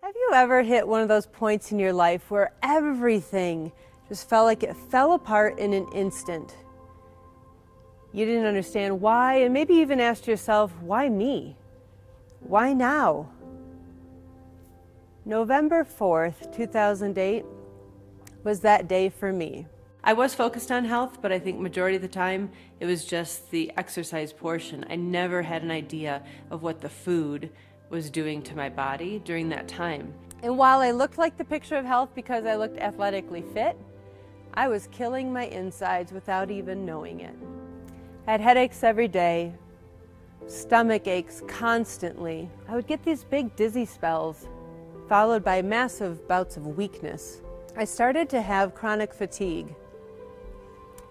Have you ever hit one of those points in your life where everything just felt like it fell apart in an instant? You didn't understand why, and maybe even asked yourself, why me? Why now? November 4th, 2008 was that day for me. I was focused on health, but I think majority of the time it was just the exercise portion. I never had an idea of what the food was doing to my body during that time. And while I looked like the picture of health because I looked athletically fit, I was killing my insides without even knowing it. I had headaches every day, stomach aches constantly. I would get these big dizzy spells, followed by massive bouts of weakness. I started to have chronic fatigue.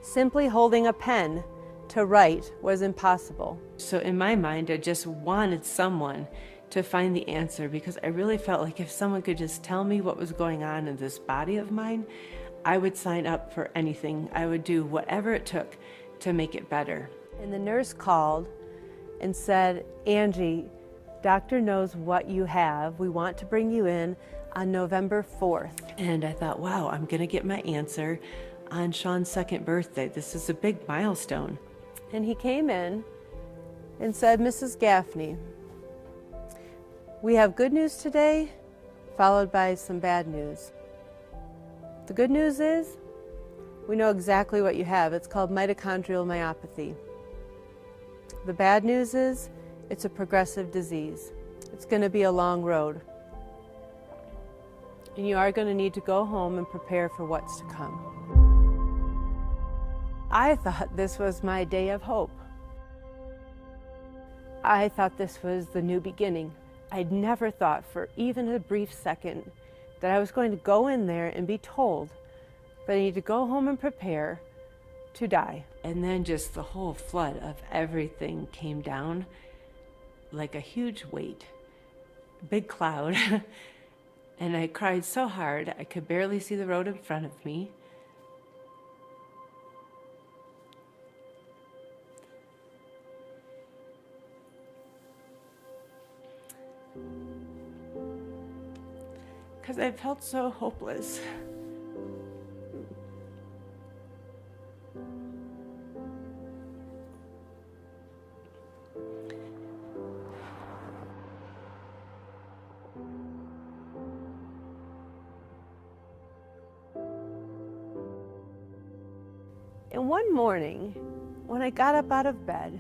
Simply holding a pen to write was impossible. So in my mind, I just wanted someone to find the answer, because I really felt like if someone could just tell me what was going on in this body of mine, I would sign up for anything. I would do whatever it took to make it better. And the nurse called and said, "Angie, doctor knows what you have. We want to bring you in on November 4th. And I thought, wow, I'm gonna get my answer on Sean's second birthday. This is a big milestone. And he came in and said, "Mrs. Gaffney, we have good news today, followed by some bad news. The good news is, we know exactly what you have. It's called mitochondrial myopathy. The bad news is, it's a progressive disease. It's going to be a long road. And you are going to need to go home and prepare for what's to come." I thought this was my day of hope. I thought this was the new beginning. I'd never thought for even a brief second that I was going to go in there and be told that I need to go home and prepare to die. And then just the whole flood of everything came down like a huge weight, big cloud. And I cried so hard I could barely see the road in front of me. Because I felt so hopeless. And one morning, when I got up out of bed,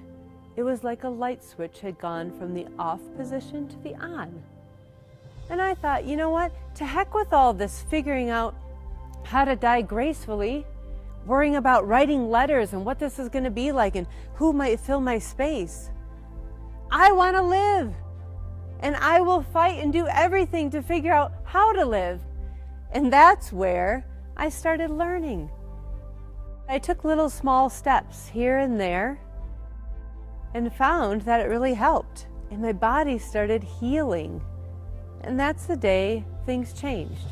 it was like a light switch had gone from the off position to the on. And I thought, you know what? To heck with all this figuring out how to die gracefully, worrying about writing letters and what this is going to be like and who might fill my space. I want to live. And I will fight and do everything to figure out how to live. And that's where I started learning. I took little small steps here and there and found that it really helped. And my body started healing. And that's the day things changed.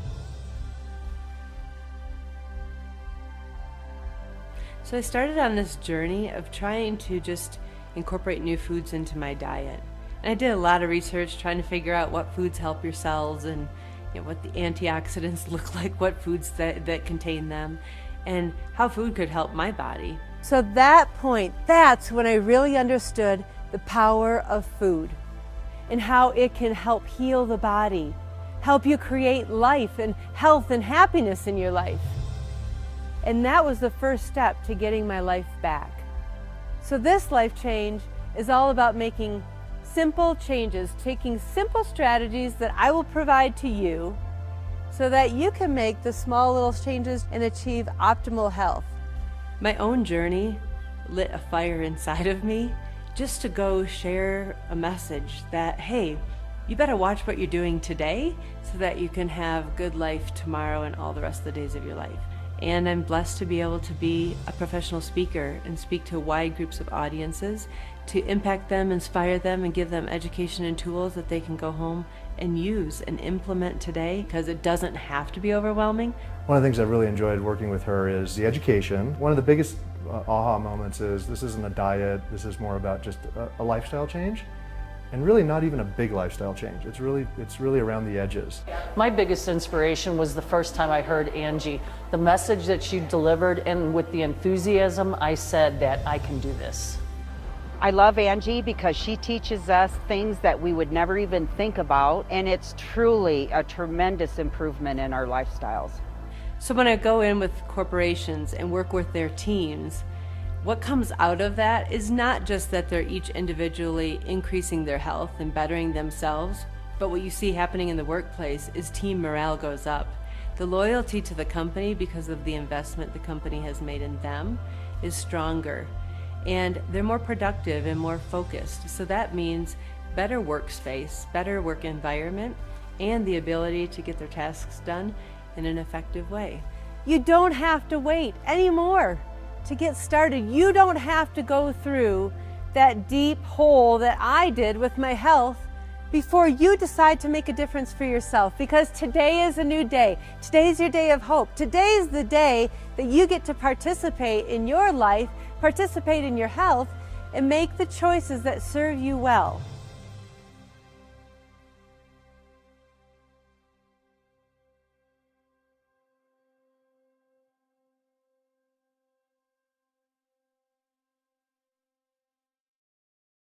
So I started on this journey of trying to just incorporate new foods into my diet. And I did a lot of research trying to figure out what foods help your cells and what the antioxidants look like, what foods that contain them, and how food could help my body. So that point, that's when I really understood the power of food and how it can help heal the body, help you create life and health and happiness in your life. And that was the first step to getting my life back. So this life change is all about making simple changes, taking simple strategies that I will provide to you so that you can make the small little changes and achieve optimal health. My own journey lit a fire inside of me just to go share a message that, hey, you better watch what you're doing today so that you can have good life tomorrow and all the rest of the days of your life. And I'm blessed to be able to be a professional speaker and speak to wide groups of audiences to impact them, inspire them, and give them education and tools that they can go home and use and implement today, because it doesn't have to be overwhelming. One of the things I really enjoyed working with her is the education. One of the biggest aha moments is this isn't a diet, this is more about just a lifestyle change. and really not even a big lifestyle change. It's really around the edges. My biggest inspiration was the first time I heard Angie. The message that she delivered, and with the enthusiasm, I said that I can do this. I love Angie because she teaches us things that we would never even think about, and it's truly a tremendous improvement in our lifestyles. So when I go in with corporations and work with their teams, what comes out of that is not just that they're each individually increasing their health and bettering themselves, but what you see happening in the workplace is team morale goes up. The loyalty to the company because of the investment the company has made in them is stronger. And they're more productive and more focused. So that means better workspace, better work environment, and the ability to get their tasks done in an effective way. You don't have to wait anymore to get started. You don't have to go through that deep hole that I did with my health before you decide to make a difference for yourself, because today is a new day. Today is your day of hope. Today is the day that you get to participate in your life, participate in your health, and make the choices that serve you well.